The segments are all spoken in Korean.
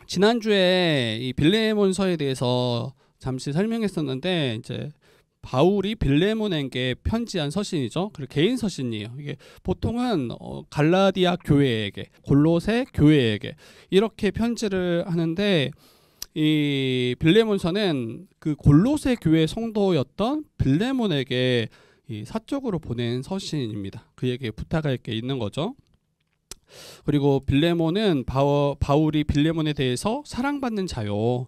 지난주에 이 빌레몬서에 대해서 잠시 설명했었는데, 이제 바울이 빌레몬에게 편지한 서신이죠. 그리고 개인 서신이에요. 이게 보통은 갈라디아 교회에게, 골로새 교회에게 이렇게 편지를 하는데, 이 빌레몬서는 그 골로새 교회 성도였던 빌레몬에게 이 사적으로 보낸 서신입니다. 그에게 부탁할 게 있는 거죠. 그리고 빌레몬은 바울이 빌레몬에 대해서 사랑받는 자요,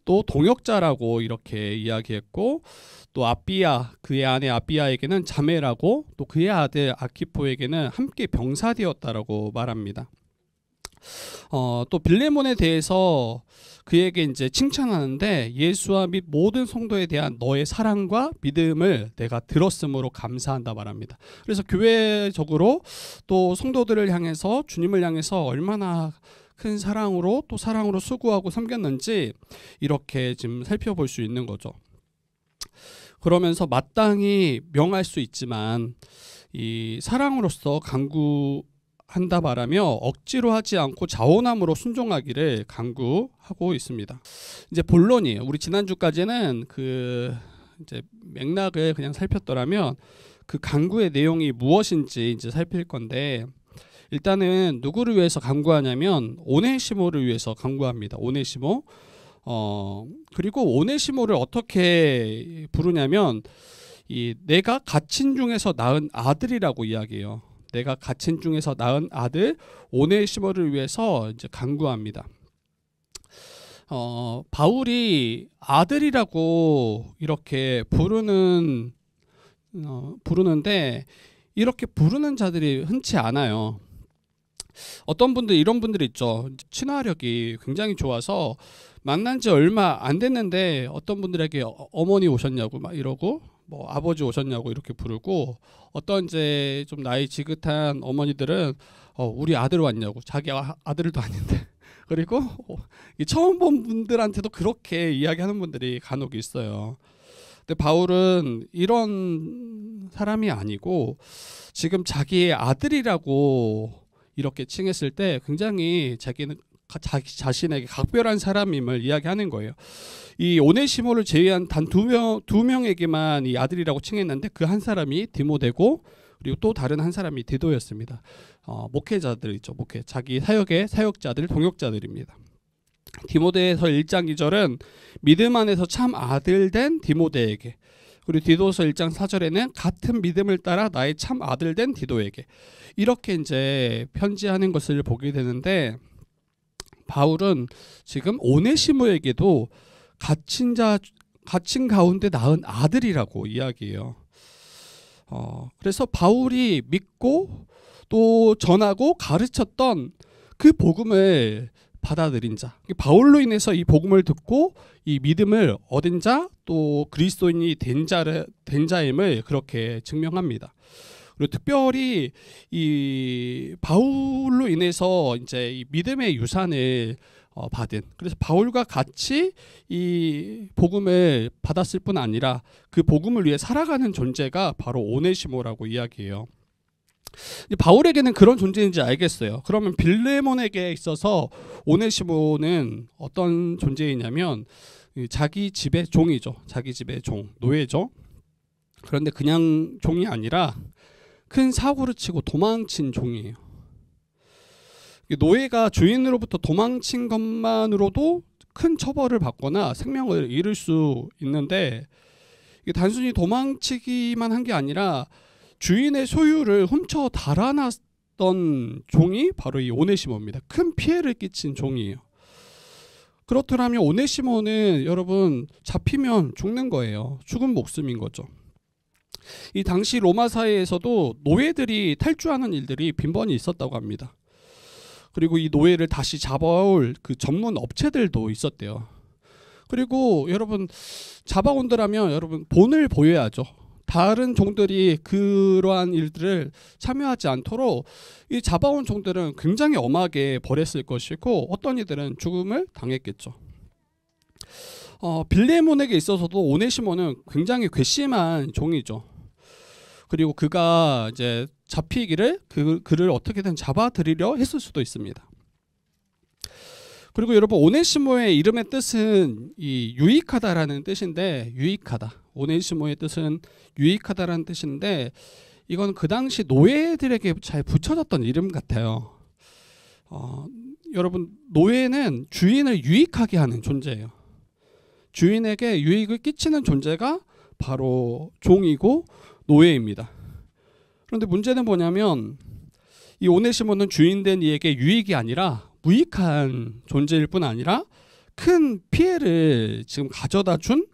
또 동역자라고 이렇게 이야기했고, 또 아비야, 그의 아내 아비야에게는 자매라고, 또 그의 아들 아키포에게는 함께 병사되었다라고 말합니다. 또 빌레몬에 대해서 그에게 이제 칭찬하는데, 예수와 및 모든 성도에 대한 너의 사랑과 믿음을 내가 들었으므로 감사한다 말합니다. 그래서 교회적으로 또 성도들을 향해서, 주님을 향해서 얼마나 큰 사랑으로, 또 사랑으로 수고하고 섬겼는지 이렇게 지금 살펴볼 수 있는 거죠. 그러면서 마땅히 명할 수 있지만 이 사랑으로서 간구한다 말하며 억지로 하지 않고 자원함으로 순종하기를 간구하고 있습니다. 이제 본론이에요. 우리 지난주까지는 그 이제 맥락을 그냥 살폈더라면 그 간구의 내용이 무엇인지 이제 살필 건데, 일단은 누구를 위해서 간구하냐면 오네시모를 위해서 간구합니다. 오네시모. 그리고 오네시모를 어떻게 부르냐면 이 내가 갇힌 중에서 낳은 아들이라고 이야기해요. 내가 갇힌 중에서 낳은 아들 오네시모를 위해서 이제 간구합니다. 바울이 아들이라고 이렇게 부르는데 이렇게 부르는 자들이 흔치 않아요. 어떤 분들, 이런 분들이 있죠. 친화력이 굉장히 좋아서 만난 지 얼마 안 됐는데 어떤 분들에게 어머니 오셨냐고 막 이러고, 뭐 아버지 오셨냐고 이렇게 부르고, 어떤 이제 좀 나이 지긋한 어머니들은 우리 아들 왔냐고, 자기 아들도 아닌데 그리고 처음 본 분들한테도 그렇게 이야기하는 분들이 간혹 있어요. 근데 바울은 이런 사람이 아니고 지금 자기의 아들이라고 이렇게 칭했을 때 굉장히 자기 자신에게 각별한 사람임을 이야기하는 거예요. 이 오네시모를 제외한 단 두 명에게만 이 아들이라고 칭했는데 그 한 사람이 디모데고, 그리고 또 다른 한 사람이 디도였습니다. 목회자들이죠. 자기 사역의 사역자들, 동역자들입니다. 디모데에서 1장 2절은 믿음 안에서 참 아들 된 디모데에게, 그리고 디도서 1장 4절에는 같은 믿음을 따라 나의 참 아들 된 디도에게, 이렇게 이제 편지하는 것을 보게 되는데, 바울은 지금 오네시모에게도 갇힌 가운데 낳은 아들이라고 이야기해요. 그래서 바울이 믿고 또 전하고 가르쳤던 그 복음을 받아들인 자, 바울로 인해서 이 복음을 듣고 이 믿음을 얻은 자, 또 그리스도인이 된 자임을 그렇게 증명합니다. 그리고 특별히 이 바울로 인해서 이제 이 믿음의 유산을 받은, 그래서 바울과 같이 이 복음을 받았을 뿐 아니라 그 복음을 위해 살아가는 존재가 바로 오네시모라고 이야기해요. 바울에게는 그런 존재인지 알겠어요. 그러면 빌레몬에게 있어서 오네시모는 어떤 존재이냐면 자기 집의 종이죠. 자기 집의 종, 노예죠. 그런데 그냥 종이 아니라 큰 사고를 치고 도망친 종이에요. 노예가 주인으로부터 도망친 것만으로도 큰 처벌을 받거나 생명을 잃을 수 있는데, 단순히 도망치기만 한 게 아니라 주인의 소유를 훔쳐 달아났던 종이 바로 이 오네시모입니다. 큰 피해를 끼친 종이에요. 그렇더라면 오네시모는 여러분 잡히면 죽는 거예요. 죽은 목숨인 거죠. 이 당시 로마 사회에서도 노예들이 탈주하는 일들이 빈번히 있었다고 합니다. 그리고 이 노예를 다시 잡아올 그 전문 업체들도 있었대요. 그리고 여러분 잡아온다라면 여러분 본을 보여야죠. 다른 종들이 그러한 일들을 참여하지 않도록 이 잡아온 종들은 굉장히 엄하게 벌했을 것이고, 어떤 이들은 죽음을 당했겠죠. 빌레몬에게 있어서도 오네시모는 굉장히 괘씸한 종이죠. 그리고 그가 이제 잡히기를 그를 어떻게든 잡아들이려 했을 수도 있습니다. 그리고 여러분 오네시모의 이름의 뜻은 이 유익하다라는 뜻인데, 유익하다. 오네시모의 뜻은 유익하다라는 뜻인데, 이건 그 당시 노예들에게 잘 붙여졌던 이름 같아요. 여러분 노예는 주인을 유익하게 하는 존재예요. 주인에게 유익을 끼치는 존재가 바로 종이고 노예입니다. 그런데 문제는 뭐냐면 이 오네시모는 주인된 이에게 유익이 아니라 무익한 존재일 뿐 아니라 큰 피해를 지금 가져다 준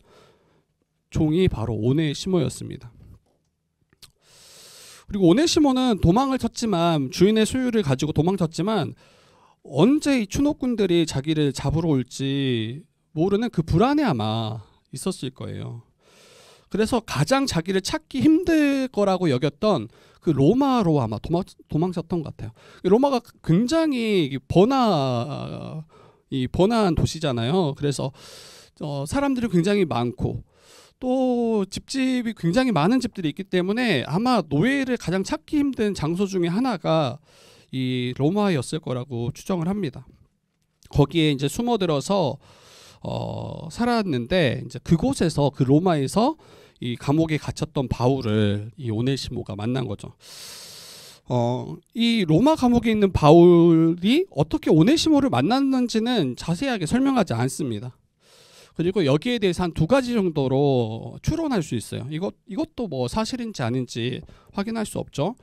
종이 바로 오네시모였습니다. 그리고 오네시모는 도망을 쳤지만, 주인의 소유를 가지고 도망쳤지만 언제 이 추노꾼들이 자기를 잡으러 올지 모르는 그 불안에 아마 있었을 거예요. 그래서 가장 자기를 찾기 힘들 거라고 여겼던 그 로마로 아마 도망쳤던 것 같아요. 로마가 굉장히 번화한 도시잖아요. 그래서 사람들이 굉장히 많고 또 집집이 굉장히 많은 집들이 있기 때문에 아마 노예를 가장 찾기 힘든 장소 중에 하나가 이 로마였을 거라고 추정을 합니다. 거기에 이제 숨어들어서 살았는데, 이제 그곳에서, 그 로마에서 이 감옥에 갇혔던 바울을 이 오네시모가 만난 거죠. 이 로마 감옥에 있는 바울이 어떻게 오네시모를 만났는지는 자세하게 설명하지 않습니다. 그리고 여기에 대해서 한 2가지 정도로 추론할 수 있어요. 이것도 뭐 사실인지 아닌지 확인할 수 없죠.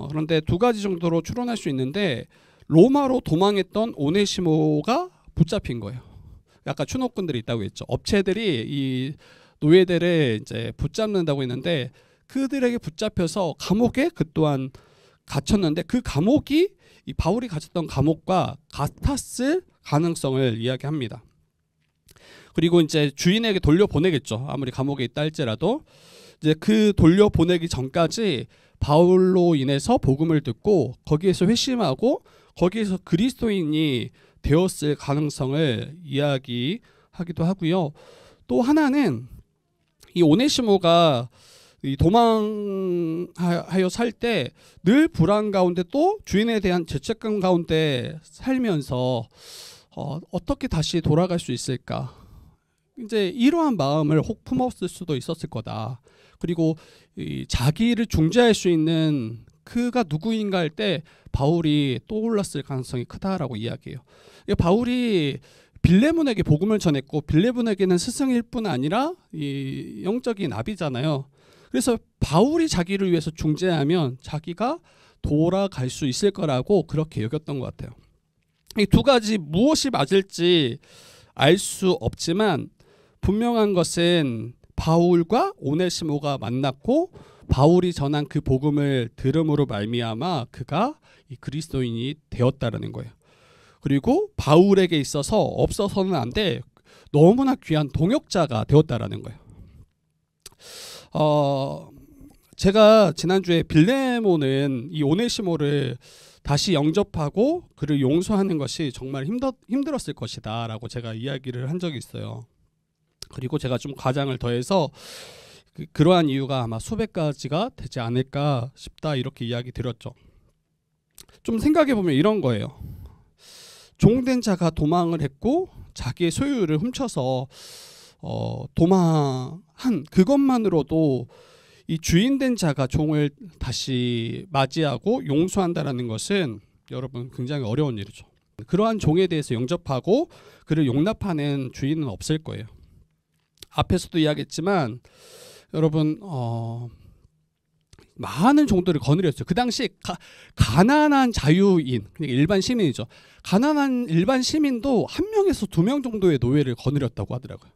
그런데 2가지 정도로 추론할 수 있는데, 로마로 도망했던 오네시모가 붙잡힌 거예요. 아까 추노꾼들이 있다고 했죠. 업체들이 이 노예들을 이제 붙잡는다고 했는데, 그들에게 붙잡혀서 감옥에 그 또한 갇혔는데, 그 감옥이 이 바울이 갇혔던 감옥과 같았을 가능성을 이야기합니다. 그리고 이제 주인에게 돌려보내겠죠. 아무리 감옥에 있다 할지라도 이제 그 돌려보내기 전까지 바울로 인해서 복음을 듣고 거기에서 회심하고 거기에서 그리스도인이 되었을 가능성을 이야기하기도 하고요. 또 하나는 이 오네시모가 이 도망하여 살 때 늘 불안 가운데 또 주인에 대한 죄책감 가운데 살면서 어떻게 다시 돌아갈 수 있을까? 이제 이러한 마음을 혹 품었을 수도 있었을 거다. 그리고 이 자기를 중재할 수 있는 그가 누구인가 할 때 바울이 떠올랐을 가능성이 크다라고 이야기해요. 바울이 빌레몬에게 복음을 전했고, 빌레몬에게는 스승일 뿐 아니라 이 영적인 아비잖아요. 그래서 바울이 자기를 위해서 중재하면 자기가 돌아갈 수 있을 거라고 그렇게 여겼던 것 같아요. 이 2가지 무엇이 맞을지 알 수 없지만 분명한 것은 바울과 오네시모가 만났고 바울이 전한 그 복음을 들음으로 말미암아 그가 이 그리스도인이 되었다라는 거예요. 그리고 바울에게 있어서 없어서는 안 돼 너무나 귀한 동역자가 되었다라는 거예요. 제가 지난주에 빌레몬은 이 오네시모를 다시 영접하고 그를 용서하는 것이 정말 힘들었을 것이다 라고 제가 이야기를 한 적이 있어요. 그리고 제가 좀 과장을 더해서 그러한 이유가 아마 수백 가지가 되지 않을까 싶다 이렇게 이야기 드렸죠. 좀 생각해 보면 이런 거예요. 종된 자가 도망을 했고 자기의 소유를 훔쳐서 도망한 그것만으로도 이 주인된 자가 종을 다시 맞이하고 용서한다라는 것은 여러분 굉장히 어려운 일이죠. 그러한 종에 대해서 영접하고 그를 용납하는 주인은 없을 거예요. 앞에서도 이야기했지만 여러분 많은 종들을 거느렸어요. 그 당시 가난한 자유인, 그러니까 일반 시민이죠. 가난한 일반 시민도 1명에서 2명 정도의 노예를 거느렸다고 하더라고요.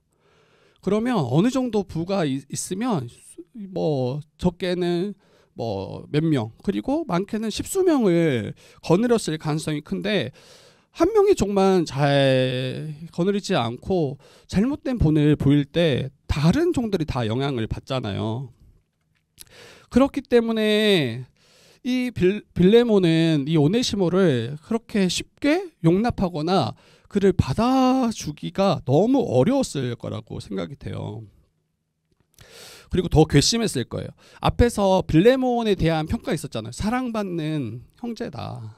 그러면 어느 정도 부가 있으면 뭐 적게는 뭐 몇 명, 그리고 많게는 10수명을 거느렸을 가능성이 큰데 한 명의 종만 잘 거느리지 않고 잘못된 본을 보일 때 다른 종들이 다 영향을 받잖아요. 그렇기 때문에 이 빌레몬은 이 오네시모를 그렇게 쉽게 용납하거나 그를 받아주기가 너무 어려웠을 거라고 생각이 돼요. 그리고 더 괘씸했을 거예요. 앞에서 빌레몬에 대한 평가가 있었잖아요. 사랑받는 형제다.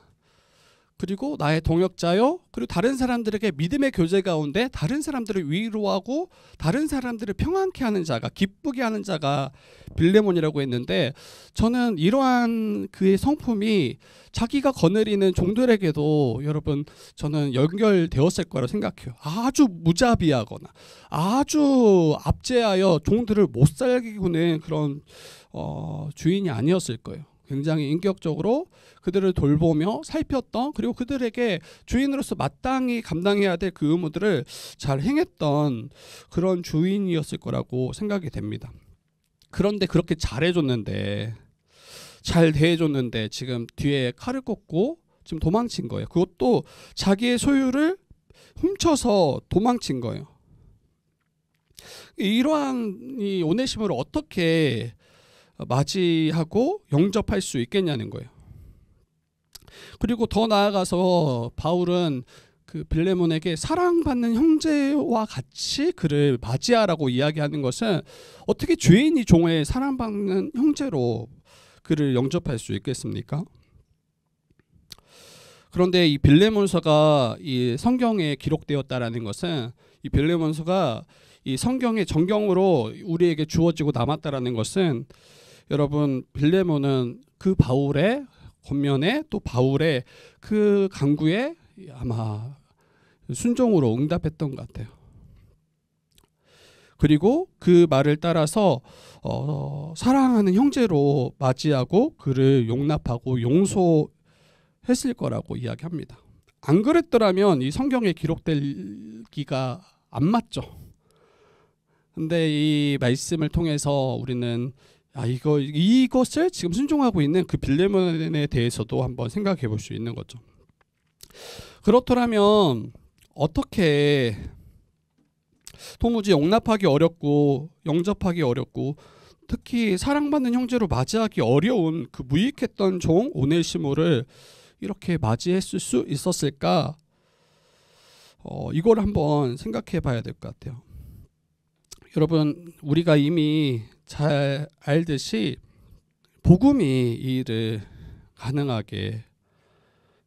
그리고 나의 동역자요. 그리고 다른 사람들에게 믿음의 교제 가운데 다른 사람들을 위로하고 다른 사람들을 평안케 하는 자가, 기쁘게 하는 자가 빌레몬이라고 했는데, 저는 이러한 그의 성품이 자기가 거느리는 종들에게도 여러분 저는 연결되었을 거라고 생각해요. 아주 무자비하거나 아주 압제하여 종들을 못 살게 구는 그런 주인이 아니었을 거예요. 굉장히 인격적으로 그들을 돌보며 살폈던, 그리고 그들에게 주인으로서 마땅히 감당해야 될 그 의무들을 잘 행했던 그런 주인이었을 거라고 생각이 됩니다. 그런데 그렇게 잘해줬는데, 잘 대해줬는데 지금 뒤에 칼을 꽂고 지금 도망친 거예요. 그것도 자기의 소유를 훔쳐서 도망친 거예요. 이러한 이 오네시모를 어떻게 맞이하고 영접할 수 있겠냐는 거예요. 그리고 더 나아가서 바울은 그 빌레몬에게 사랑받는 형제와 같이 그를 맞이하라고 이야기하는 것은, 어떻게 죄인이 종의 사랑받는 형제로 그를 영접할 수 있겠습니까? 그런데 이 빌레몬서가 이 성경에 기록되었다라는 것은, 이 빌레몬서가 이 성경의 정경으로 우리에게 주어지고 남았다라는 것은, 여러분 빌레몬은 그 바울의 권면에, 또 바울의 그 강구에 아마 순종으로 응답했던 것 같아요. 그리고 그 말을 따라서 사랑하는 형제로 맞이하고 그를 용납하고 용서했을 거라고 이야기합니다. 안 그랬더라면 이 성경에 기록되기가 안 맞죠. 근데 이 말씀을 통해서 우리는 이것을 지금 순종하고 있는 그 빌레몬에 대해서도 한번 생각해 볼 수 있는 거죠. 그렇더라면 어떻게 도무지 용납하기 어렵고 영접하기 어렵고 특히 사랑받는 형제로 맞이하기 어려운 그 무익했던 종 오네시모를 이렇게 맞이했을 수 있었을까? 이걸 한번 생각해 봐야 될 것 같아요. 여러분, 우리가 이미 잘 알듯이 복음이 이 일을 가능하게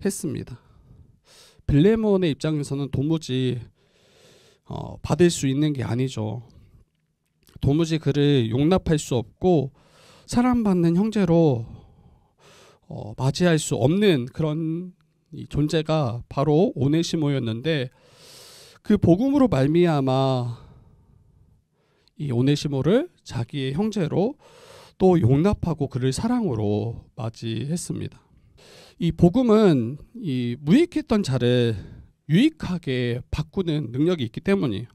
했습니다. 빌레몬의 입장에서는 도무지 받을 수 있는 게 아니죠. 도무지 그를 용납할 수 없고 사랑받는 형제로 맞이할 수 없는 그런 존재가 바로 오네시모였는데, 그 복음으로 말미암아 이 오네시모를 자기의 형제로 또 용납하고 그를 사랑으로 맞이했습니다. 이 복음은 이 무익했던 자를 유익하게 바꾸는 능력이 있기 때문이에요.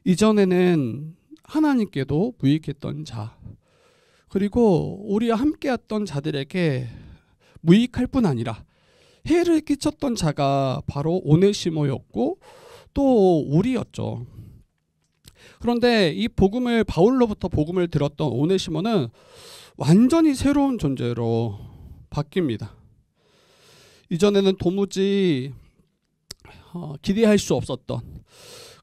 이전에는 하나님께도 무익했던 자, 그리고 우리와 함께했던 자들에게 무익할 뿐 아니라 해를 끼쳤던 자가 바로 오네시모였고 또 우리였죠. 그런데 이 복음을, 바울로부터 복음을 들었던 오네시모는 완전히 새로운 존재로 바뀝니다. 이전에는 도무지 기대할 수 없었던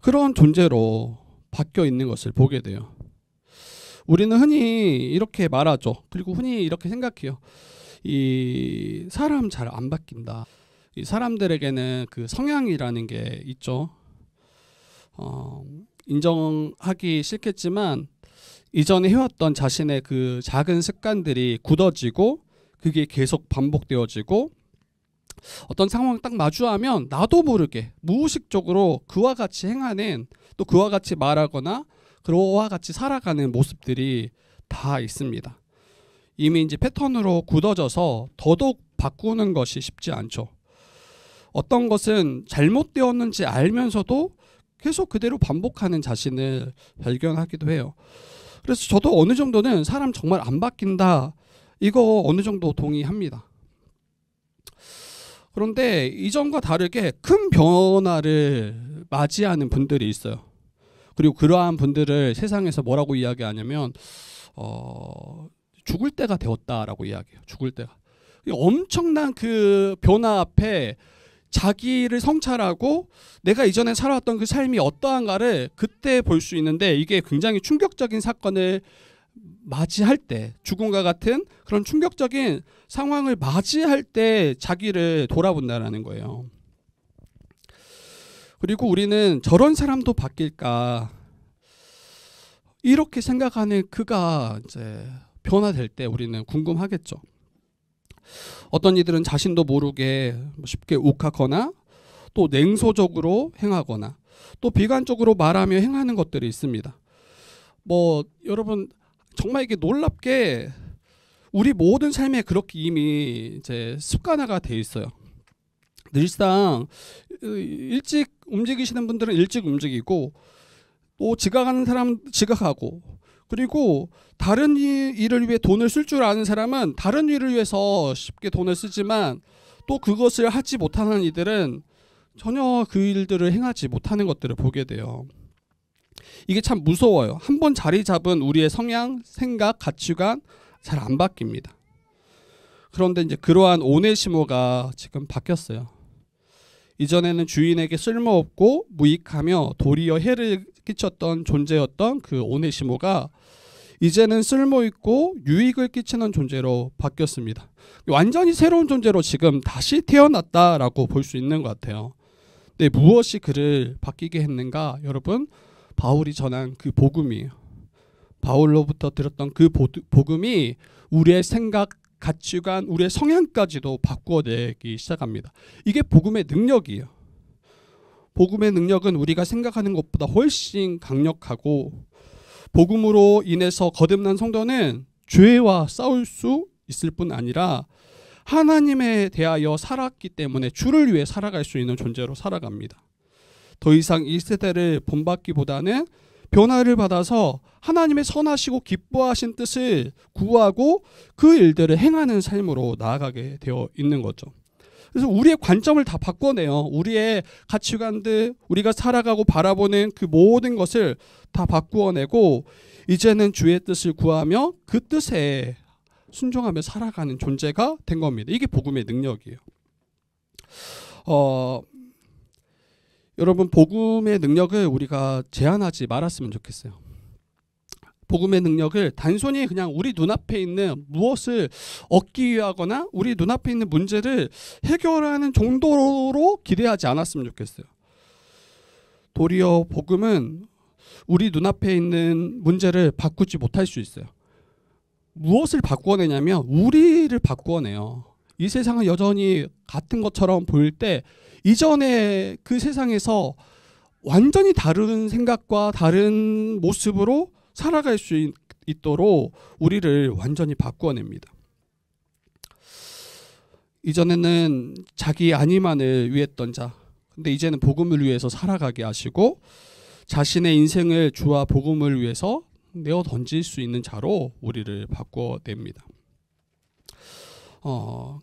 그런 존재로 바뀌어 있는 것을 보게 돼요. 우리는 흔히 이렇게 말하죠. 그리고 흔히 이렇게 생각해요. 이 사람 잘 안 바뀐다. 이 사람들에게는 그 성향이라는 게 있죠. 인정하기 싫겠지만 이전에 해왔던 자신의 그 작은 습관들이 굳어지고 그게 계속 반복되어지고 어떤 상황을 딱 마주하면 나도 모르게 무의식적으로 그와 같이 행하는, 또 그와 같이 말하거나 그와 같이 살아가는 모습들이 다 있습니다. 이미 이제 패턴으로 굳어져서 더더욱 바꾸는 것이 쉽지 않죠. 어떤 것은 잘못되었는지 알면서도 계속 그대로 반복하는 자신을 발견하기도 해요. 그래서 저도 어느 정도는 사람 정말 안 바뀐다, 이거 어느 정도 동의합니다. 그런데 이전과 다르게 큰 변화를 맞이하는 분들이 있어요. 그리고 그러한 분들을 세상에서 뭐라고 이야기하냐면 죽을 때가 되었다라고 이야기해요. 죽을 때가. 엄청난 그 변화 앞에 자기를 성찰하고 내가 이전에 살아왔던 그 삶이 어떠한가를 그때 볼 수 있는데, 이게 굉장히 충격적인 사건을 맞이할 때, 죽음과 같은 그런 충격적인 상황을 맞이할 때 자기를 돌아본다라는 거예요. 그리고 우리는 저런 사람도 바뀔까, 이렇게 생각하는 그가 이제 변화될 때 우리는 궁금하겠죠. 어떤 이들은 자신도 모르게 쉽게 욱하거나 또 냉소적으로 행하거나 또 비관적으로 말하며 행하는 것들이 있습니다. 여러분 정말 이게 놀랍게 우리 모든 삶에 그렇게 이미 이제 습관화가 돼 있어요. 늘상 일찍 움직이시는 분들은 일찍 움직이고 또 지각하는 사람 지각하고, 그리고 다른 일을 위해 돈을 쓸 줄 아는 사람은 다른 일을 위해서 쉽게 돈을 쓰지만 또 그것을 하지 못하는 이들은 전혀 그 일들을 행하지 못하는 것들을 보게 돼요. 이게 참 무서워요. 한번 자리 잡은 우리의 성향, 생각, 가치관 잘 안 바뀝니다. 그런데 이제 그러한 오네시모가 지금 바뀌었어요. 이전에는 주인에게 쓸모없고 무익하며 도리어 해를 끼쳤던 존재였던 그 오네시모가 이제는 쓸모있고 유익을 끼치는 존재로 바뀌었습니다. 완전히 새로운 존재로 지금 다시 태어났다라고 볼 수 있는 것 같아요. 근데 무엇이 그를 바뀌게 했는가? 여러분, 바울이 전한 그 복음이에요. 바울로부터 들었던 그 복음이 우리의 생각, 가치관, 우리의 성향까지도 바꾸어내기 시작합니다. 이게 복음의 능력이에요. 복음의 능력은 우리가 생각하는 것보다 훨씬 강력하고, 복음으로 인해서 거듭난 성도는 죄와 싸울 수 있을 뿐 아니라 하나님에 대하여 살았기 때문에 주를 위해 살아갈 수 있는 존재로 살아갑니다. 더 이상 이 세대를 본받기보다는 변화를 받아서 하나님의 선하시고 기뻐하신 뜻을 구하고 그 일들을 행하는 삶으로 나아가게 되어 있는 거죠. 그래서 우리의 관점을 다 바꿔내요. 우리의 가치관들, 우리가 살아가고 바라보는 그 모든 것을 다 바꾸어내고 이제는 주의 뜻을 구하며 그 뜻에 순종하며 살아가는 존재가 된 겁니다. 이게 복음의 능력이에요. 여러분, 복음의 능력을 우리가 제한하지 말았으면 좋겠어요. 복음의 능력을 단순히 그냥 우리 눈앞에 있는 무엇을 얻기 위하거나 우리 눈앞에 있는 문제를 해결하는 정도로 기대하지 않았으면 좋겠어요. 도리어 복음은 우리 눈앞에 있는 문제를 바꾸지 못할 수 있어요. 무엇을 바꾸어내냐면 우리를 바꾸어내요. 이 세상은 여전히 같은 것처럼 보일 때 이전에 그 세상에서 완전히 다른 생각과 다른 모습으로 살아갈 수 있도록 우리를 완전히 바꾸어냅니다. 이전에는 자기 안위만을 위했던 자, 근데 이제는 복음을 위해서 살아가게 하시고 자신의 인생을 주와 복음을 위해서 내어 던질 수 있는 자로 우리를 바꿔냅니다.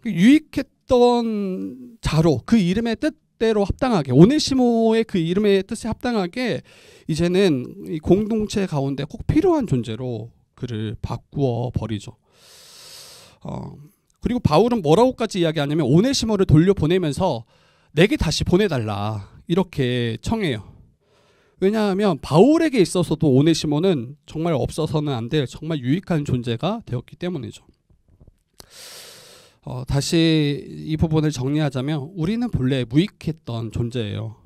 유익했던 자로 그 이름의 뜻대로 합당하게, 오네시모의 그 이름의 뜻에 합당하게 이제는 이 공동체 가운데 꼭 필요한 존재로 그를 바꾸어 버리죠. 그리고 바울은 뭐라고까지 이야기하냐면 오네시모를 돌려보내면서 내게 다시 보내달라 이렇게 청해요. 왜냐하면 바울에게 있어서도 오네시모는 정말 없어서는 안 될 정말 유익한 존재가 되었기 때문이죠. 다시 이 부분을 정리하자면 우리는 본래 무익했던 존재예요.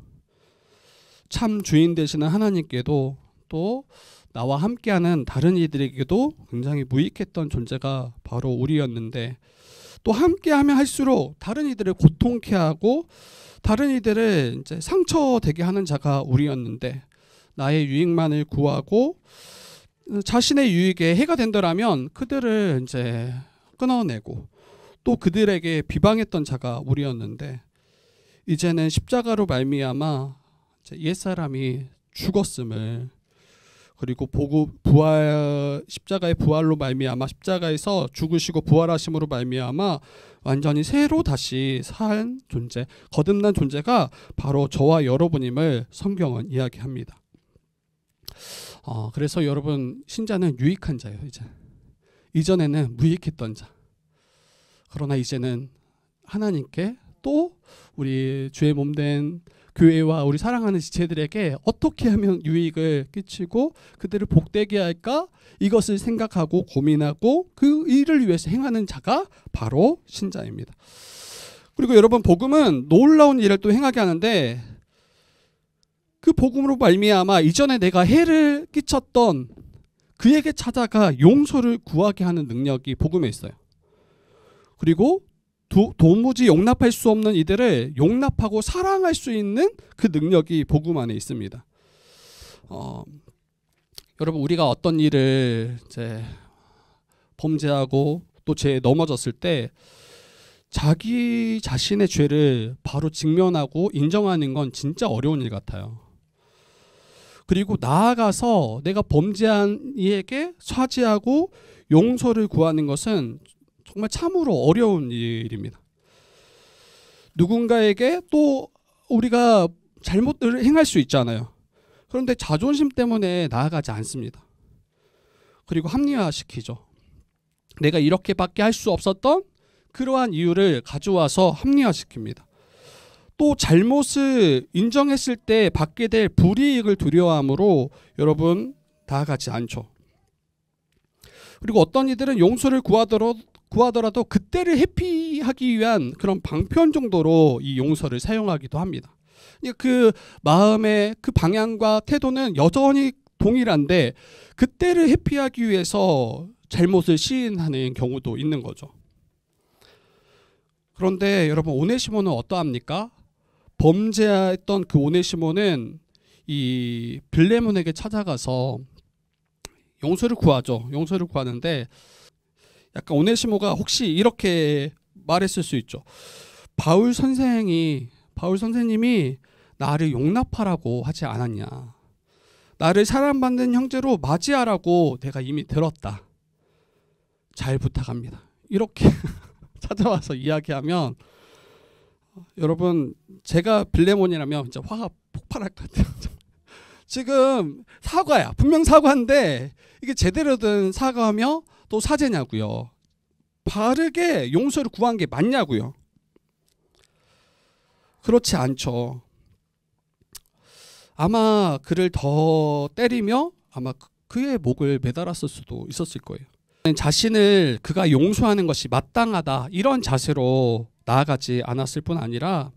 참 주인 되시는 하나님께도 또 나와 함께하는 다른 이들에게도 굉장히 무익했던 존재가 바로 우리였는데, 또 함께하면 할수록 다른 이들을 고통케 하고 다른 이들을 이제 상처되게 하는 자가 우리였는데, 나의 유익만을 구하고 자신의 유익에 해가 된다라면 그들을 이제 끊어내고 또 그들에게 비방했던 자가 우리였는데, 이제는 십자가로 말미암아 옛사람이 죽었음을, 그리고 십자가의 부활로 말미암아 십자가에서 죽으시고 부활하심으로 말미암아 완전히 새로 다시 산 존재, 거듭난 존재가 바로 저와 여러분임을 성경은 이야기합니다. 그래서 여러분, 신자는 유익한 자예요. 이전에는 무익했던 자, 그러나 이제는 하나님께 또 우리 주의 몸된 교회와 우리 사랑하는 지체들에게 어떻게 하면 유익을 끼치고 그들을 복되게 할까? 이것을 생각하고 고민하고 그 일을 위해서 행하는 자가 바로 신자입니다. 그리고 여러분, 복음은 놀라운 일을 또 행하게 하는데, 그 복음으로 말미암아 이전에 내가 해를 끼쳤던 그에게 찾아가 용서를 구하게 하는 능력이 복음에 있어요. 그리고 도무지 용납할 수 없는 이들을 용납하고 사랑할 수 있는 그 능력이 복음 안에 있습니다. 여러분, 우리가 어떤 일을 이제 범죄하고 또 죄에 넘어졌을 때 자기 자신의 죄를 바로 직면하고 인정하는 건 진짜 어려운 일 같아요. 그리고 나아가서 내가 범죄한 이에게 사죄하고 용서를 구하는 것은 정말 참으로 어려운 일입니다. 누군가에게 또 우리가 잘못을 행할 수 있잖아요. 그런데 자존심 때문에 나아가지 않습니다. 그리고 합리화시키죠. 내가 이렇게밖에 할 수 없었던 그러한 이유를 가져와서 합리화시킵니다. 또 잘못을 인정했을 때 받게 될 불이익을 두려워함으로 여러분 나아가지 않죠. 그리고 어떤 이들은 용서를 구하더라도 그때를 회피하기 위한 그런 방편 정도로 이 용서를 사용하기도 합니다. 그 마음의 그 방향과 태도는 여전히 동일한데 그때를 회피하기 위해서 잘못을 시인하는 경우도 있는 거죠. 그런데 여러분, 오네시모는 어떠합니까? 범죄했던 그 오네시모는 이 빌레몬에게 찾아가서 용서를 구하죠. 용서를 구하는데 약간 오네시모가 혹시 이렇게 말했을 수 있죠. 바울 선생님이 나를 용납하라고 하지 않았냐. 나를 사랑받는 형제로 맞이하라고 내가 이미 들었다. 잘 부탁합니다. 이렇게 찾아와서 이야기하면 여러분, 제가 빌레몬이라면 진짜 화가 폭발할 것 같아요. 지금 사과야. 분명 사과인데 이게 제대로 된 사과며 또 사죄냐고요. 바르게 용서를 구한 게 맞냐고요. 그렇지 않죠. 아마 그를 더 때리며 아마 그의 목을 매달았을 수도 있었을 거예요. 자신을 그가 용서하는 것이 마땅하다 이런 자세로 나아가지 않았을 뿐 아니라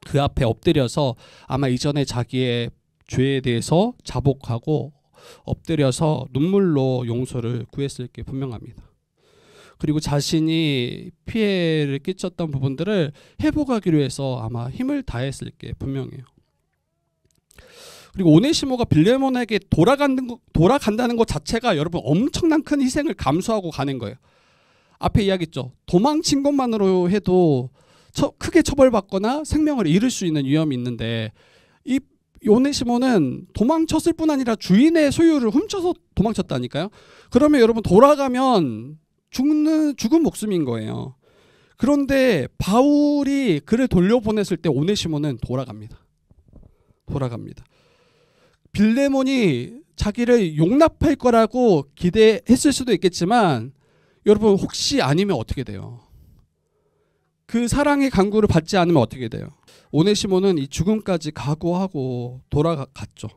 그 앞에 엎드려서 아마 이전에 자기의 죄에 대해서 자복하고 엎드려서 눈물로 용서를 구했을 게 분명합니다. 그리고 자신이 피해를 끼쳤던 부분들을 회복하기로 해서 아마 힘을 다했을 게 분명해요. 그리고 오네시모가 빌레몬에게 돌아간다는 것 자체가 여러분 엄청난 큰 희생을 감수하고 가는 거예요. 앞에 이야기했죠. 도망친 것만으로 해도 크게 처벌받거나 생명을 잃을 수 있는 위험이 있는데 이 오네시모는 도망쳤을 뿐 아니라 주인의 소유를 훔쳐서 도망쳤다니까요. 그러면 여러분 돌아가면 죽은 목숨인 거예요. 그런데 바울이 그를 돌려보냈을 때 오네시모는 돌아갑니다. 빌레몬이 자기를 용납할 거라고 기대했을 수도 있겠지만 여러분 혹시 아니면 어떻게 돼요? 그 사랑의 간구를 받지 않으면 어떻게 돼요? 오네시모는 이 죽음까지 각오하고 돌아갔죠.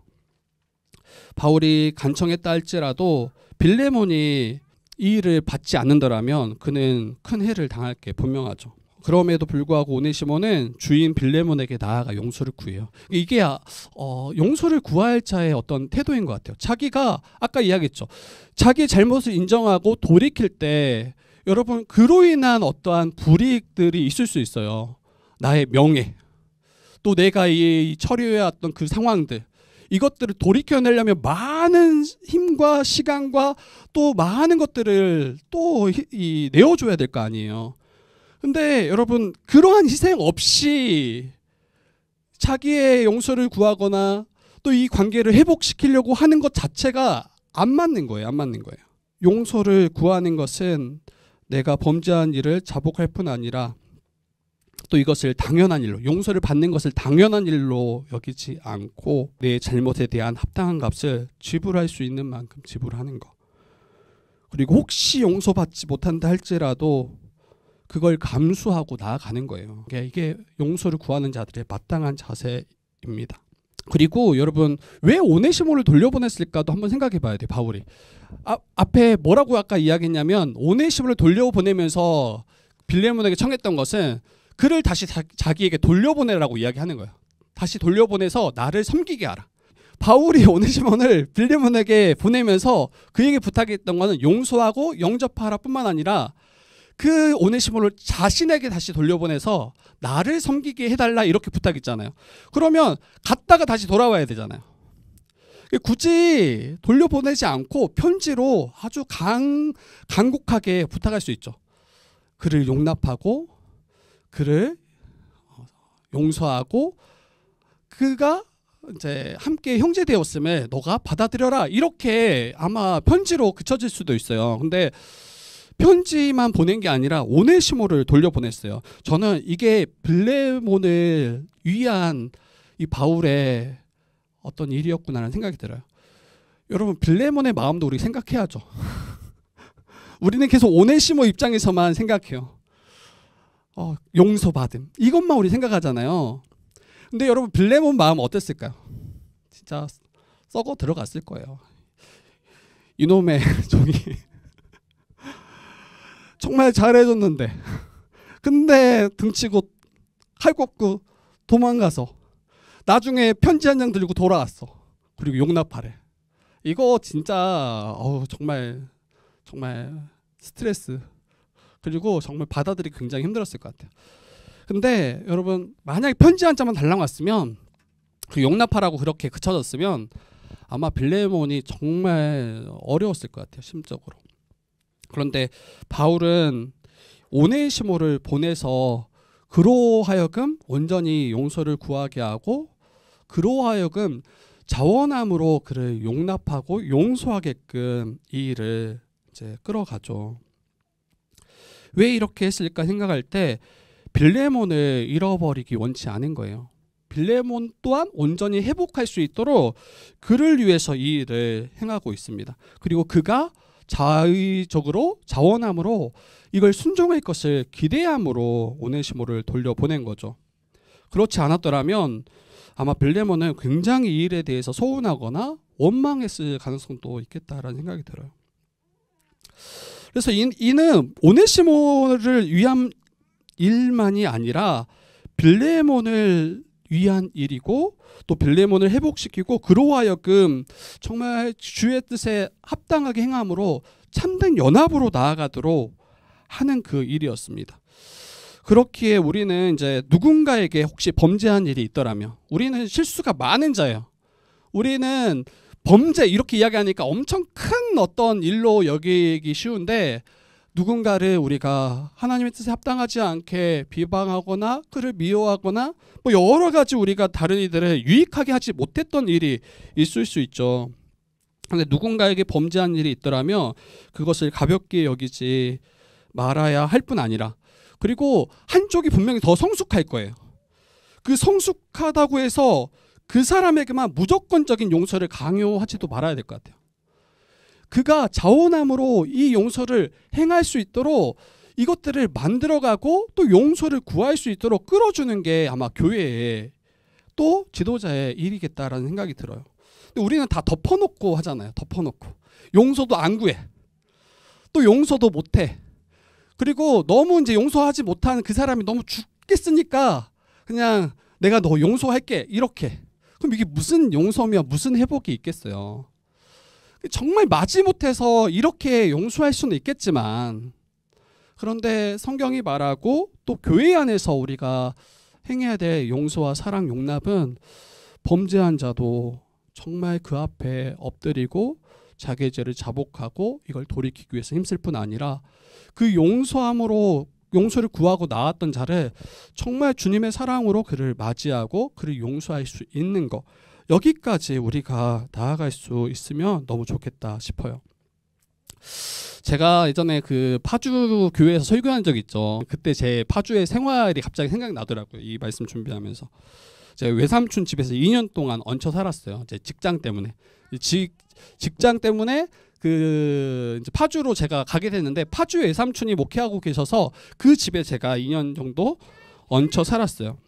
바울이 간청했다 할지라도 빌레몬이 이 일을 받지 않는다라면 그는 큰 해를 당할 게 분명하죠. 그럼에도 불구하고 오네시모는 주인 빌레몬에게 나아가 용서를 구해요. 이게 용서를 구할 자의 어떤 태도인 것 같아요. 자기가 아까 이야기했죠. 자기의 잘못을 인정하고 돌이킬 때 여러분 그로 인한 어떠한 불이익들이 있을 수 있어요. 나의 명예, 또 내가 이 처리해왔던 그 상황들, 이것들을 돌이켜내려면 많은 힘과 시간과 또 많은 것들을 또 내어줘야 될 거 아니에요. 근데 여러분 그러한 희생 없이 자기의 용서를 구하거나 또 이 관계를 회복시키려고 하는 것 자체가 안 맞는 거예요. 용서를 구하는 것은 내가 범죄한 일을 자복할 뿐 아니라 또 이것을 당연한 일로, 용서를 받는 것을 당연한 일로 여기지 않고 내 잘못에 대한 합당한 값을 지불할 수 있는 만큼 지불하는 것. 그리고 혹시 용서받지 못한다 할지라도 그걸 감수하고 나아가는 거예요. 이게 용서를 구하는 자들의 마땅한 자세인 것입니다. 그리고 여러분 왜 오네시모를 돌려보냈을까도 한번 생각해 봐야 돼요. 바울이 앞에 뭐라고 아까 이야기했냐면 오네시모를 돌려보내면서 빌레몬에게 청했던 것은 그를 다시 자기에게 돌려보내라고 이야기하는 거예요. 다시 돌려보내서 나를 섬기게 하라. 바울이 오네시몬을 빌레몬에게 보내면서 그에게 부탁했던 것은 용서하고 영접하라 뿐만 아니라 그 오네시모를 자신에게 다시 돌려보내서 나를 섬기게 해달라 이렇게 부탁했잖아요. 그러면 갔다가 다시 돌아와야 되잖아요. 굳이 돌려보내지 않고 편지로 아주 간곡하게 부탁할 수 있죠. 그를 용납하고 그를 용서하고 그가 이제 함께 형제 되었음을 너가 받아들여라 이렇게 아마 편지로 그쳐질 수도 있어요. 근데 편지만 보낸 게 아니라 오네시모를 돌려보냈어요. 저는 이게 빌레몬을 위한 이 바울의 어떤 일이었구나라는 생각이 들어요. 여러분 빌레몬의 마음도 우리 생각해야죠. 우리는 계속 오네시모 입장에서만 생각해요. 용서받음 이것만 우리 생각하잖아요. 근데 여러분 빌레몬 마음 어땠을까요? 진짜 썩어 들어갔을 거예요. 이놈의 종이 정말 잘해줬는데 근데 등치고 칼 꽂고 도망가서 나중에 편지 한 장 들고 돌아왔어. 그리고 용납하래. 이거 진짜 정말 스트레스 그리고 정말 받아들이기 굉장히 힘들었을 것 같아요. 근데 여러분 만약에 편지 한 장만 달랑 왔으면 그 용납하라고 그렇게 그쳐졌으면 아마 빌레몬이 정말 어려웠을 것 같아요. 심적으로. 그런데 바울은 오네시모를 보내서 그로 하여금 온전히 용서를 구하게 하고 그로 하여금 자원함으로 그를 용납하고 용서하게끔 이 일을 이제 끌어가죠. 왜 이렇게 했을까 생각할 때 빌레몬을 잃어버리기 원치 않은 거예요. 빌레몬 또한 온전히 회복할 수 있도록 그를 위해서 이 일을 행하고 있습니다. 그리고 그가 자의적으로 자원함으로 이걸 순종할 것을 기대함으로 오네시모를 돌려보낸 거죠. 그렇지 않았더라면 아마 빌레몬은 굉장히 이 일에 대해서 서운하거나 원망했을 가능성도 있겠다라는 생각이 들어요. 그래서 이는 오네시모를 위한 일만이 아니라 빌레몬을 위한 일이고 또 빌레몬을 회복시키고 그로 하여금 정말 주의 뜻에 합당하게 행함으로 참된 연합으로 나아가도록 하는 그 일이었습니다. 그렇기에 우리는 이제 누군가에게 혹시 범죄한 일이 있더라면 우리는 실수가 많은 자예요. 우리는 범죄 이렇게 이야기하니까 엄청 큰 어떤 일로 여기기 쉬운데 누군가를 우리가 하나님의 뜻에 합당하지 않게 비방하거나 그를 미워하거나 뭐 여러 가지 우리가 다른 이들을 유익하게 하지 못했던 일이 있을 수 있죠. 그런데 누군가에게 범죄한 일이 있더라면 그것을 가볍게 여기지 말아야 할 뿐 아니라 그리고 한쪽이 분명히 더 성숙할 거예요. 그 성숙하다고 해서 그 사람에게만 무조건적인 용서를 강요하지도 말아야 될 것 같아요. 그가 자원함으로 이 용서를 행할 수 있도록 이것들을 만들어가고 또 용서를 구할 수 있도록 끌어주는 게 아마 교회의 또 지도자의 일이겠다라는 생각이 들어요. 근데 우리는 다 덮어놓고 하잖아요. 덮어놓고 용서도 안 구해. 또 용서도 못해. 그리고 너무 이제 용서하지 못하는 그 사람이 너무 죽겠으니까 그냥 내가 너 용서할게 이렇게. 그럼 이게 무슨 용서며 무슨 회복이 있겠어요. 정말 마지못해서 이렇게 용서할 수는 있겠지만 그런데 성경이 말하고 또 교회 안에서 우리가 행해야 될 용서와 사랑 용납은 범죄한 자도 정말 그 앞에 엎드리고 자기의 죄를 자복하고 이걸 돌이키기 위해서 힘쓸 뿐 아니라 그 용서함으로 용서를 구하고 나왔던 자를 정말 주님의 사랑으로 그를 맞이하고 그를 용서할 수 있는 것 여기까지 우리가 나아갈 수 있으면 너무 좋겠다 싶어요. 제가 예전에 그 파주 교회에서 설교한 적 있죠. 그때 제 파주의 생활이 갑자기 생각이 나더라고요. 이 말씀 준비하면서 제가 외삼촌 집에서 2년 동안 얹혀 살았어요. 제 직장 때문에 직장 때문에 그 이제 파주로 제가 가게 됐는데 파주 외삼촌이 목회하고 계셔서 그 집에 제가 2년 정도 얹혀 살았어요.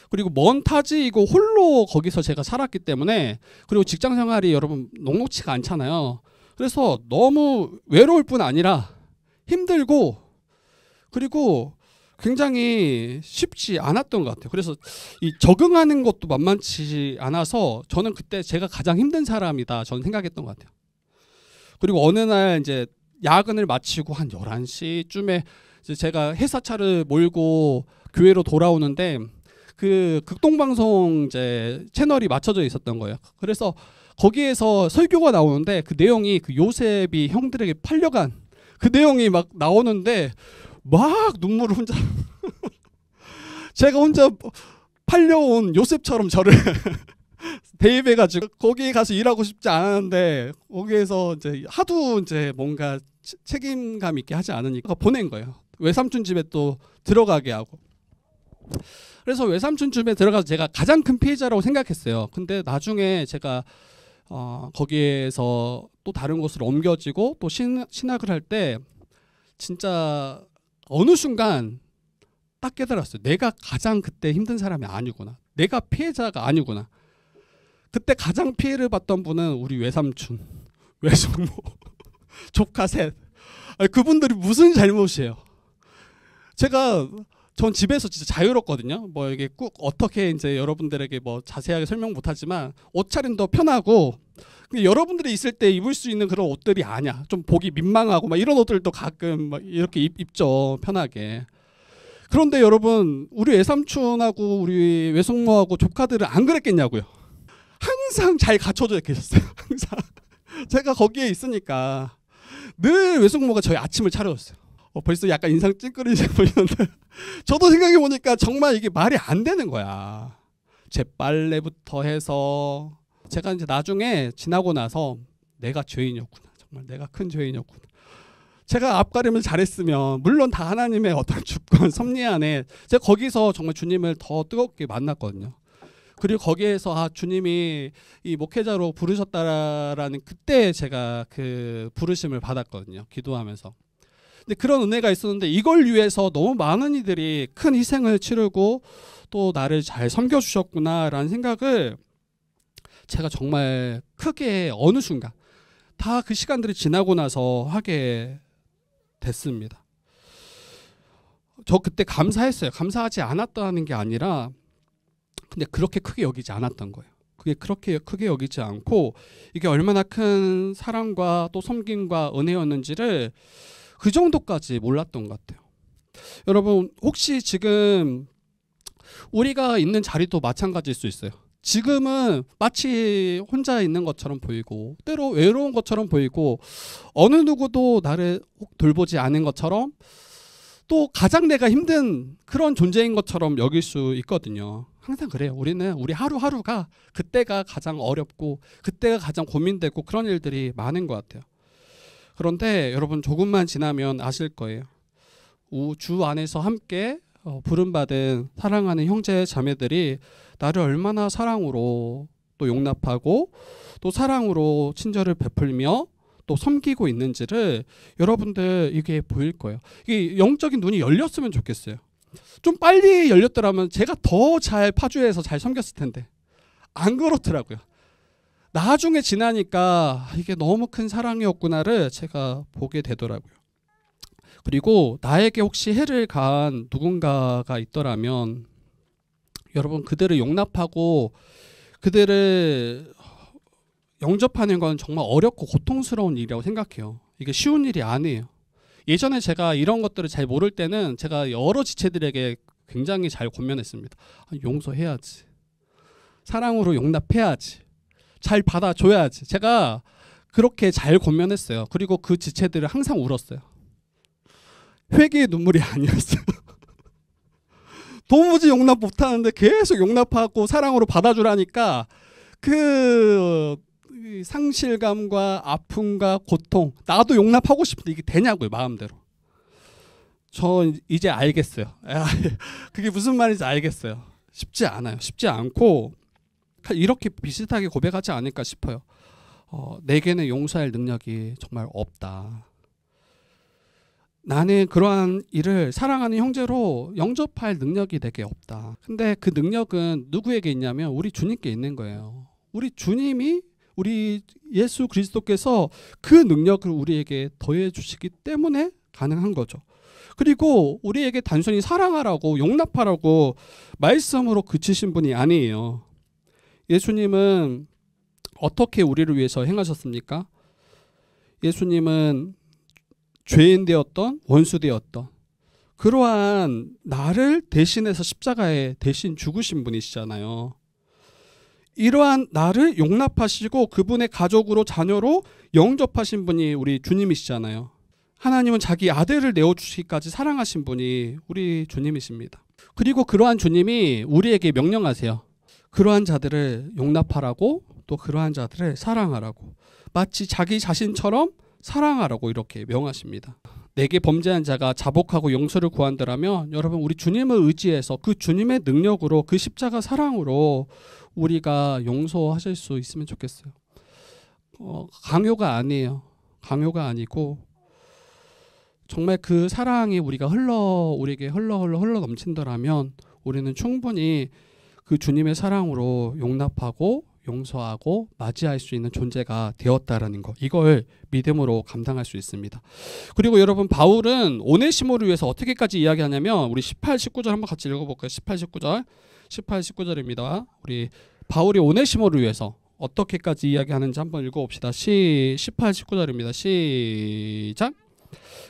그리고 먼 타지이고 홀로 거기서 제가 살았기 때문에, 그리고 직장 생활이 여러분 녹록치가 않잖아요. 그래서 너무 외로울 뿐 아니라 힘들고, 그리고 굉장히 쉽지 않았던 것 같아요. 그래서 이 적응하는 것도 만만치 않아서 저는 그때 제가 가장 힘든 사람이다 저는 생각했던 것 같아요. 그리고 어느 날 이제 야근을 마치고 한 11시쯤에 이제 제가 회사차를 몰고 교회로 돌아오는데 그 극동방송 이제 채널이 맞춰져 있었던 거예요. 그래서 거기에서 설교가 나오는데 그 내용이 그 요셉이 형들에게 팔려간 그 내용이 막 나오는데 막 눈물을 혼자 제가 혼자 팔려온 요셉처럼 저를 대입해가지고 거기에 가서 일하고 싶지 않았는데 거기에서 이제 하도 이제 뭔가 책임감 있게 하지 않으니까 보낸 거예요. 외삼촌 집에 또 들어가게 하고. 그래서 외삼촌 집에 들어가서 제가 가장 큰 피해자라고 생각했어요. 근데 나중에 제가 거기에서 또 다른 곳으로 옮겨지고 또 신학을 할 때 진짜 어느 순간 딱 깨달았어요. 내가 가장 그때 힘든 사람이 아니구나. 내가 피해자가 아니구나. 그때 가장 피해를 봤던 분은 우리 외삼촌, 외숙모, 조카 셋. 그분들이 무슨 잘못이에요. 전 집에서 진짜 자유롭거든요. 뭐 이게 꼭 어떻게 이제 여러분들에게 뭐 자세하게 설명 못하지만 옷차림도 편하고, 여러분들이 있을 때 입을 수 있는 그런 옷들이 아니야. 좀 보기 민망하고 막 이런 옷들도 가끔 막 이렇게 입죠, 편하게. 그런데 여러분, 우리 외삼촌하고 우리 외숙모하고 조카들은 안 그랬겠냐고요. 항상 잘 갖춰져 계셨어요. 항상 제가 거기에 있으니까 늘 외숙모가 저희 아침을 차려줬어요. 벌써 약간 인상 찡그리지 보이는데 저도 생각해 보니까 정말 이게 말이 안 되는 거야. 제 빨래부터 해서 제가 이제 나중에 지나고 나서 내가 죄인이었구나. 정말 내가 큰 죄인이었구나. 제가 앞가림을 잘했으면 물론 다 하나님의 어떤 주권 섭리 안에 제가 거기서 정말 주님을 더 뜨겁게 만났거든요. 그리고 거기에서 주님이 이 목회자로 부르셨다라는 그때 제가 그 부르심을 받았거든요. 기도하면서. 근데 그런 은혜가 있었는데 이걸 위해서 너무 많은 이들이 큰 희생을 치르고 또 나를 잘 섬겨주셨구나라는 생각을 제가 정말 크게 어느 순간 다 그 시간들이 지나고 나서 하게 됐습니다. 저 그때 감사했어요. 감사하지 않았다는 게 아니라 근데 그렇게 크게 여기지 않았던 거예요. 그게 그렇게 크게 여기지 않고 이게 얼마나 큰 사랑과 또 섬김과 은혜였는지를 그 정도까지 몰랐던 것 같아요. 여러분 혹시 지금 우리가 있는 자리도 마찬가지일 수 있어요. 지금은 마치 혼자 있는 것처럼 보이고 때로 외로운 것처럼 보이고 어느 누구도 나를 돌보지 않은 것처럼 또 가장 내가 힘든 그런 존재인 것처럼 여길 수 있거든요. 항상 그래요. 우리 하루하루가 그때가 가장 어렵고 그때가 가장 고민되고 그런 일들이 많은 것 같아요. 그런데 여러분 조금만 지나면 아실 거예요. 주 안에서 함께 부름받은 사랑하는 형제 자매들이 나를 얼마나 사랑으로 또 용납하고 또 사랑으로 친절을 베풀며 또 섬기고 있는지를 여러분들 이게 보일 거예요. 이게 영적인 눈이 열렸으면 좋겠어요. 좀 빨리 열렸더라면 제가 더 잘 파주해서 잘 섬겼을 텐데 안 그렇더라고요. 나중에 지나니까 이게 너무 큰 사랑이었구나를 제가 보게 되더라고요. 그리고 나에게 혹시 해를 가한 누군가가 있더라면 여러분 그들을 용납하고 그들을 영접하는 건 정말 어렵고 고통스러운 일이라고 생각해요. 이게 쉬운 일이 아니에요. 예전에 제가 이런 것들을 잘 모를 때는 제가 여러 지체들에게 굉장히 잘 권면했습니다. 용서해야지. 사랑으로 용납해야지. 잘 받아줘야지. 제가 그렇게 잘 권면했어요. 그리고 그 지체들을 항상 울었어요. 회개의 눈물이 아니었어요. 도무지 용납 못하는데 계속 용납하고 사랑으로 받아주라니까 그 상실감과 아픔과 고통 나도 용납하고 싶은데 이게 되냐고요. 마음대로. 저 이제 알겠어요. 그게 무슨 말인지 알겠어요. 쉽지 않아요. 쉽지 않고 이렇게 비슷하게 고백하지 않을까 싶어요. 내게는 용서할 능력이 정말 없다. 나는 그러한 일을 사랑하는 형제로 영접할 능력이 내게 없다. 근데 그 능력은 누구에게 있냐면 우리 주님께 있는 거예요. 우리 주님이, 우리 예수 그리스도께서 그 능력을 우리에게 더해 주시기 때문에 가능한 거죠. 그리고 우리에게 단순히 사랑하라고 용납하라고 말씀으로 그치신 분이 아니에요. 예수님은 어떻게 우리를 위해서 행하셨습니까? 예수님은 죄인 되었던, 원수 되었던 그러한 나를 대신해서 십자가에 대신 죽으신 분이시잖아요. 이러한 나를 용납하시고 그분의 가족으로, 자녀로 영접하신 분이 우리 주님이시잖아요. 하나님은 자기 아들을 내어주시기까지 사랑하신 분이 우리 주님이십니다. 그리고 그러한 주님이 우리에게 명령하세요. 그러한 자들을 용납하라고, 또 그러한 자들을 사랑하라고, 마치 자기 자신처럼 사랑하라고 이렇게 명하십니다. 내게 범죄한 자가 자복하고 용서를 구한다라면 여러분, 우리 주님을 의지해서 그 주님의 능력으로, 그 십자가 사랑으로 우리가 용서하실 수 있으면 좋겠어요. 강요가 아니에요. 강요가 아니고 정말 그 사랑이 우리에게 흘러 넘친다라면 우리는 충분히 그 주님의 사랑으로 용납하고 용서하고 맞이할 수 있는 존재가 되었다라는 것, 이걸 믿음으로 감당할 수 있습니다. 그리고 여러분, 바울은 오네시모를 위해서 어떻게까지 이야기하냐면 우리 18, 19절 한번 같이 읽어볼까요? 18, 19절입니다. 우리 바울이 오네시모를 위해서 어떻게까지 이야기하는지 한번 읽어봅시다. 18, 19절입니다. 시작.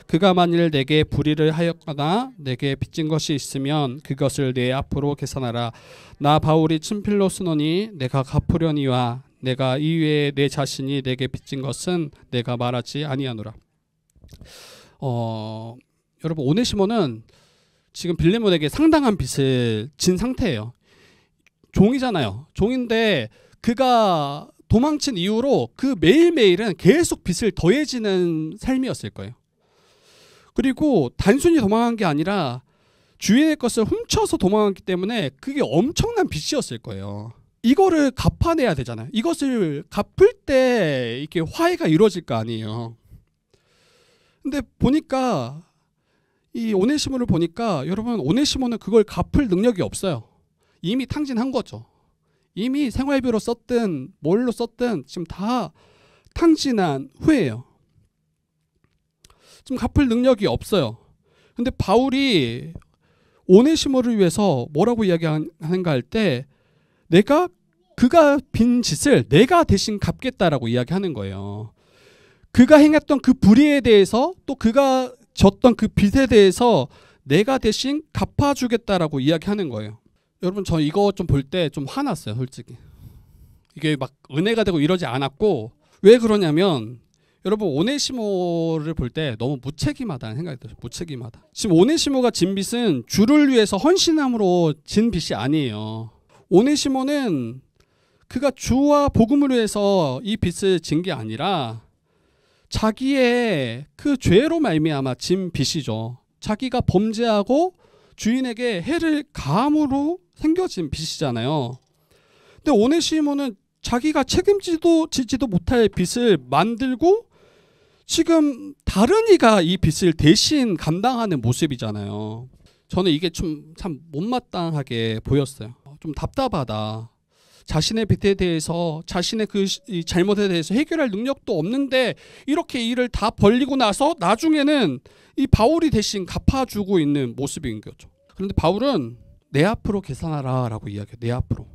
그가 만일 내게 불의를 하였거나 내게 빚진 것이 있으면 그것을 내 앞으로 계산하라. 나 바울이 친필로 쓰노니 내가 갚으려니와 내가 이외에 내 자신이 내게 빚진 것은 내가 말하지 아니하노라. 여러분, 오네시모는 지금 빌레몬에게 상당한 빚을 진 상태예요. 종이잖아요. 종인데 그가 도망친 이후로 그 매일매일은 계속 빚을 더해지는 삶이었을 거예요. 그리고 단순히 도망한 게 아니라 주인의 것을 훔쳐서 도망했기 때문에 그게 엄청난 빚이었을 거예요. 이거를 갚아내야 되잖아요. 이것을 갚을 때 이렇게 화해가 이루어질 거 아니에요. 근데 보니까 이 오네시모를 보니까 여러분, 오네시모는 그걸 갚을 능력이 없어요. 이미 탕진한 거죠. 이미 생활비로 썼든 뭘로 썼든 지금 다 탕진한 후예요. 지금 갚을 능력이 없어요. 근데 바울이 오네시모를 위해서 뭐라고 이야기하는가 할 때 그가 빈 짓을 내가 대신 갚겠다라고 이야기하는 거예요. 그가 행했던 그 불의에 대해서, 또 그가 졌던 그 빚에 대해서 내가 대신 갚아주겠다라고 이야기하는 거예요. 여러분, 저 이거 좀 볼 때 좀 화났어요, 솔직히. 이게 막 은혜가 되고 이러지 않았고, 왜 그러냐면 여러분, 오네시모를 볼 때 너무 무책임하다는 생각이 들어요. 무책임하다. 지금 오네시모가 진 빚은 주를 위해서 헌신함으로 진 빚이 아니에요. 오네시모는 그가 주와 복음을 위해서 이 빚을 진 게 아니라 자기의 그 죄로 말미암아 진 빚이죠. 자기가 범죄하고 주인에게 해를 가함으로 생겨진 빚이잖아요. 근데 오네시모는 자기가 책임지지도 못할 빚을 만들고 지금 다른 이가 이 빚을 대신 감당하는 모습이잖아요. 저는 이게 좀 참 못마땅하게 보였어요. 좀 답답하다. 자신의 빚에 대해서, 자신의 그 잘못에 대해서 해결할 능력도 없는데 이렇게 일을 다 벌리고 나서 나중에는 이 바울이 대신 갚아주고 있는 모습인 거죠. 그런데 바울은 내 앞으로 계산하라 라고 이야기해요. 내 앞으로.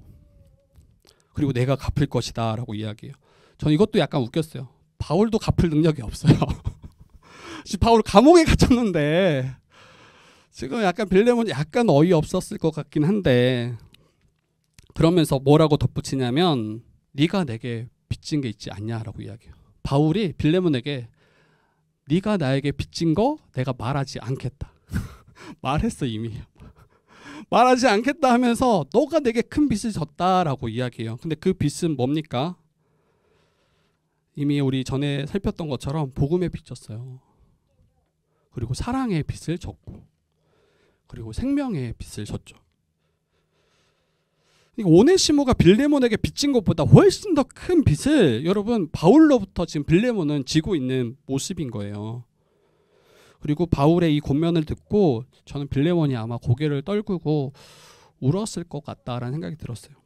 그리고 내가 갚을 것이다 라고 이야기해요. 저는 이것도 약간 웃겼어요. 바울도 갚을 능력이 없어요. 지금 바울 감옥에 갇혔는데 지금 약간 빌레몬이 약간 어이없었을 것 같긴 한데, 그러면서 뭐라고 덧붙이냐면 네가 내게 빚진 게 있지 않냐라고 이야기해요. 바울이 빌레몬에게 네가 나에게 빚진 거 내가 말하지 않겠다. 말했어 이미. 말하지 않겠다 하면서 너가 내게 큰 빚을 졌다라고 이야기해요. 근데 그 빚은 뭡니까? 이미 우리 전에 살폈던 것처럼 복음의 빚 졌어요. 그리고 사랑의 빚을 졌고, 그리고 생명의 빚을 졌죠. 오네시모가 빌레몬에게 빚진 것보다 훨씬 더 큰 빚을 여러분 바울로부터 지금 빌레몬은 지고 있는 모습인 거예요. 그리고 바울의 이 권면을 듣고 저는 빌레몬이 아마 고개를 떨구고 울었을 것 같다라는 생각이 들었어요.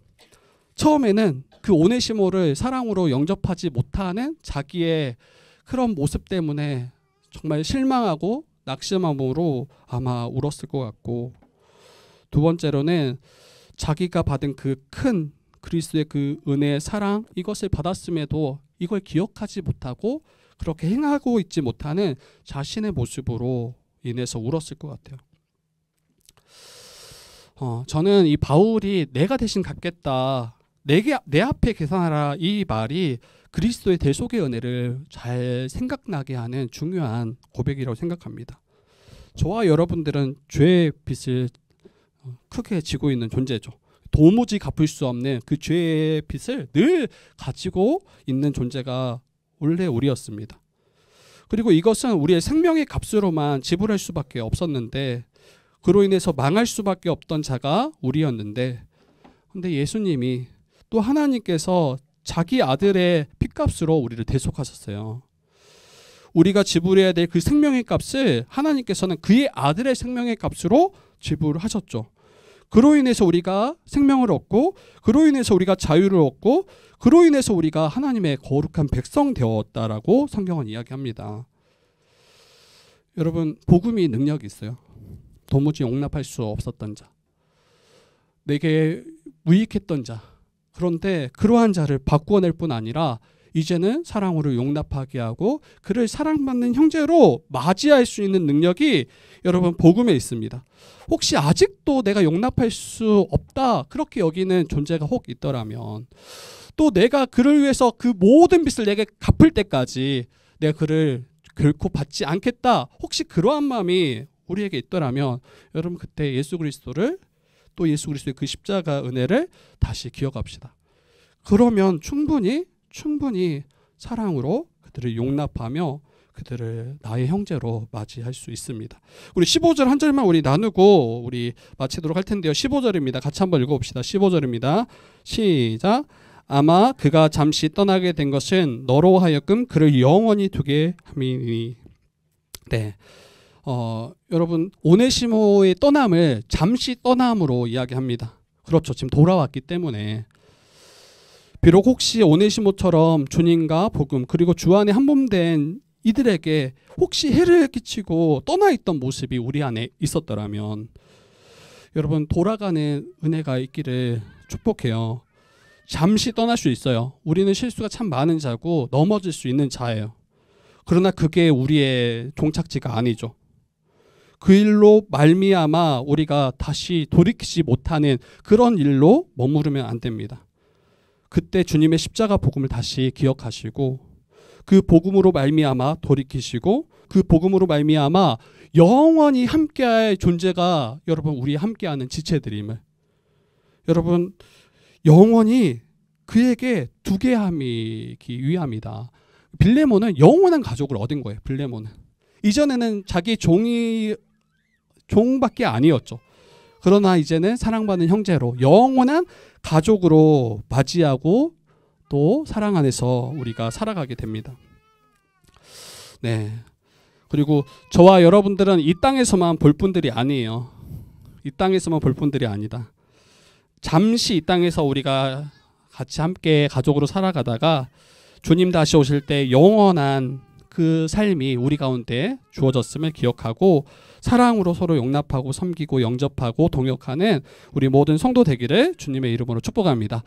처음에는 그 오네시모를 사랑으로 영접하지 못하는 자기의 그런 모습 때문에 정말 실망하고 낙심함으로 아마 울었을 것 같고, 두 번째로는 자기가 받은 그 큰 그리스도의 그 은혜의 사랑, 이것을 받았음에도 이걸 기억하지 못하고 그렇게 행하고 있지 못하는 자신의 모습으로 인해서 울었을 것 같아요. 저는 이 바울이 내가 대신 갚겠다, 내 앞에 계산하라, 이 말이 그리스도의 대속의 은혜를 잘 생각나게 하는 중요한 고백이라고 생각합니다. 저와 여러분들은 죄의 빚을 크게 지고 있는 존재죠. 도무지 갚을 수 없는 그 죄의 빚을 늘 가지고 있는 존재가 원래 우리였습니다. 그리고 이것은 우리의 생명의 값으로만 지불할 수밖에 없었는데, 그로 인해서 망할 수밖에 없던 자가 우리였는데, 근데 예수님이 또 하나님께서 자기 아들의 핏값으로 우리를 대속하셨어요. 우리가 지불해야 될 그 생명의 값을 하나님께서는 그의 아들의 생명의 값으로 지불하셨죠. 그로 인해서 우리가 생명을 얻고, 그로 인해서 우리가 자유를 얻고, 그로 인해서 우리가 하나님의 거룩한 백성 되었다라고 성경은 이야기합니다. 여러분, 복음이 능력이 있어요. 도무지 용납할 수 없었던 자, 내게 무익했던 자, 그런데 그러한 자를 바꾸어낼 뿐 아니라 이제는 사랑으로 용납하게 하고 그를 사랑받는 형제로 맞이할 수 있는 능력이 여러분 복음에 있습니다. 혹시 아직도 내가 용납할 수 없다 그렇게 여기는 존재가 혹 있더라면, 또 내가 그를 위해서 그 모든 빚을 내게 갚을 때까지 내가 그를 결코 받지 않겠다, 혹시 그러한 마음이 우리에게 있더라면 여러분 그때 예수 그리스도를, 또 예수 그리스도의 그 십자가 은혜를 다시 기억합시다. 그러면 충분히 사랑으로 그들을 용납하며 그들을 나의 형제로 맞이할 수 있습니다. 우리 15절 한 절만 우리 나누고 우리 마치도록 할 텐데요. 15절입니다. 같이 한번 읽어봅시다. 15절입니다. 시작. 아마 그가 잠시 떠나게 된 것은 너로 하여금 그를 영원히 두게 함이니. 네. 여러분, 오네시모의 떠남을 잠시 떠남으로 이야기합니다. 그렇죠. 지금 돌아왔기 때문에. 비록 혹시 오네시모처럼 주님과 복음 그리고 주 안에 한 몸 된 이들에게 혹시 해를 끼치고 떠나 있던 모습이 우리 안에 있었더라면, 여러분 돌아가는 은혜가 있기를 축복해요. 잠시 떠날 수 있어요. 우리는 실수가 참 많은 자고 넘어질 수 있는 자예요. 그러나 그게 우리의 종착지가 아니죠. 그 일로 말미암아 우리가 다시 돌이키지 못하는 그런 일로 머무르면 안 됩니다. 그때 주님의 십자가 복음을 다시 기억하시고 그 복음으로 말미암아 돌이키시고 그 복음으로 말미암아 영원히 함께할 존재가 여러분 우리 함께하는 지체들임을 여러분 영원히 그에게 두게 함이기 위함이다. 빌레몬은 영원한 가족을 얻은 거예요. 빌레몬은 이전에는 자기 종밖에 아니었죠. 그러나 이제는 사랑받는 형제로 영원한 가족으로 맞이하고 또 사랑 안에서 우리가 살아가게 됩니다. 네. 그리고 저와 여러분들은 이 땅에서만 볼 분들이 아니에요. 이 땅에서만 볼 분들이 아니다. 잠시 이 땅에서 우리가 같이 함께 가족으로 살아가다가 주님 다시 오실 때 영원한 그 삶이 우리 가운데 주어졌음을 기억하고 사랑으로 서로 용납하고 섬기고 영접하고 동역하는 우리 모든 성도 되기를 주님의 이름으로 축복합니다.